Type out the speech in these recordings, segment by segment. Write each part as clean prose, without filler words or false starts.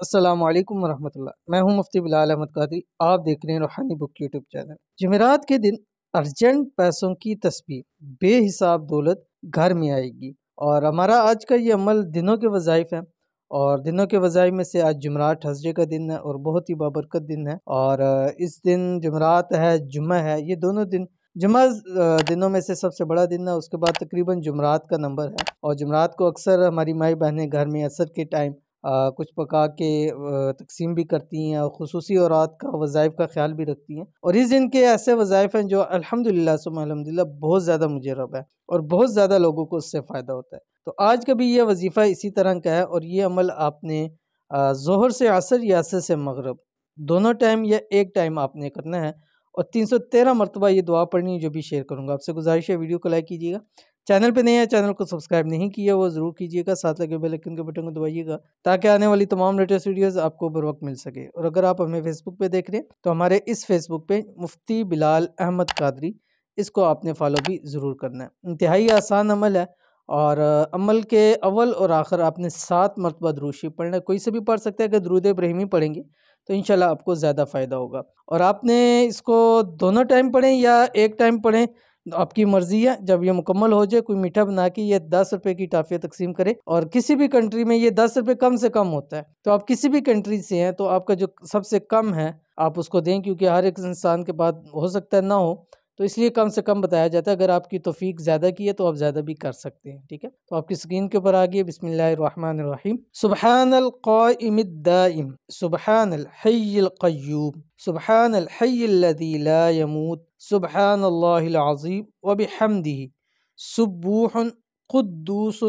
السلام علیکم ورحمۃ اللہ۔ میں ہوں مفتی بلال احمد قادری۔ آپ دیکھ رہے ہیں روحانی بک یوٹیوب چینل۔ جمعرات کے دن ارجنٹ پیسوں کی تسبیح، بے حساب دولت گھر میں آئے گی۔ اور ہمارا آج کا یہ عمل دنوں کے وظائف ہیں، اور دنوں کے وظائف میں سے آج جمعرات حسرے کا دن ہے اور بہت ہی بابرکت دن ہے۔ اور اس دن جمعرات ہے، جمعہ ہے، یہ دونوں دن جمعہ دنوں میں سے سب سے بڑا دن ہے۔ اس کے بعد تقریباً جمعرات کا نمبر ہے، اور جمعرات کو اکثر ہماری مائی بہنیں گھر میں عصر کے ٹائم کچھ پکا کے تقسیم بھی کرتی ہیں، اور خصوصی اورات کا وظائف کا خیال بھی رکھتی ہیں۔ اور اس دن کے ایسے وظائف ہیں جو الحمدللہ ثم الحمدللہ بہت زیادہ مجرب ہے، اور بہت زیادہ لوگوں کو اس سے فائدہ ہوتا ہے۔ تو آج کا بھی یہ وظیفہ اسی طرح کا ہے، اور یہ عمل آپ نے ظہر سے عصر یا عصر سے مغرب دونوں ٹائم یا ایک ٹائم آپ نے کرنا ہے، اور 313 مرتبہ یہ دعا پڑھنی ہے جو بھی شیئر کروں گا۔ آپ سے گزارش ہے ویڈیو کو لائک کیجیے گا، چینل پہ نہیں ہے چینل کو سبسکرائب نہیں کیا وہ ضرور کیجیے گا، ساتھ لگے بیل آئیکن کے بٹن کو دبائیے گا تاکہ آنے والی تمام لیٹسٹ ویڈیوز آپ کو بر وقت مل سکے۔ اور اگر آپ ہمیں فیس بک پہ دیکھ رہے ہیں تو ہمارے اس فیس بک پہ مفتی بلال احمد قادری، اس کو آپ نے فالو بھی ضرور کرنا ہے۔ انتہائی آسان عمل ہے، اور عمل کے اول اور آخر آپ نے 7 مرتبہ درود شریف پڑھنا ہے۔ کوئی سے بھی پڑھ سکتے ہیں، اگر درود ابراہیمی پڑھیں گے تو انشاءاللہ آپ کو زیادہ فائدہ ہوگا۔ اور آپ نے اس کو دونوں ٹائم پڑھیں یا ایک ٹائم پڑھیں، آپ کی مرضی ہے۔ جب یہ مکمل ہو جائے، کوئی میٹھا بنا کے یہ 10 روپے کی ٹافیاں تقسیم کرے، اور کسی بھی کنٹری میں یہ 10 روپے کم سے کم ہوتا ہے، تو آپ کسی بھی کنٹری سے ہیں تو آپ کا جو سب سے کم ہے آپ اس کو دیں، کیونکہ ہر ایک انسان کے پاس ہو سکتا ہے نہ ہو، تو اس لیے کم سے کم بتایا جاتا ہے۔ اگر آپ کی توفیق زیادہ کی ہے تو آپ زیادہ بھی کر سکتے ہیں، ٹھیک ہے؟ تو آپ کی اسکرین کے اوپر آگئے، بسم اللہ الرحمن الرحیم۔ سبحان القائم الدائم، سبحان الحی القیوم، سبحان الحی الذی لا يموت، سبحان اللہ العظیم وبحمدہ، سبوح قدوس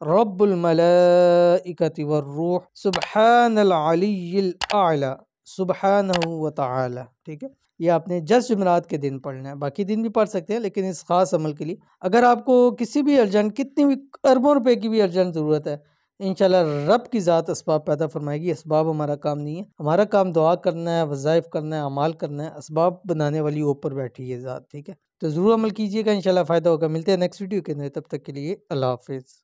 رب الملائکۃ والروح، سبحان العلی الاعلی سبحانہ وتعالی، ٹھیک ہے؟ یہ آپ نے جس جمعرات کے دن پڑھنا ہے، باقی دن بھی پڑھ سکتے ہیں، لیکن اس خاص عمل کے لیے اگر آپ کو کسی بھی ارجنٹ، کتنی بھی اربوں روپے کی بھی ارجنٹ ضرورت ہے، انشاءاللہ رب کی ذات اسباب پیدا فرمائے گی۔ اسباب ہمارا کام نہیں ہے، ہمارا کام دعا کرنا ہے، وظائف کرنا ہے، اعمال کرنا ہے۔ اسباب بنانے والی اوپر بیٹھی ہے ذات، ٹھیک ہے؟ تو ضرور عمل کیجیے گا، انشاءاللہ فائدہ ہوگا۔ ملتے ہیں نیکسٹ ویڈیو کے اندر، تب تک کے لیے اللہ حافظ۔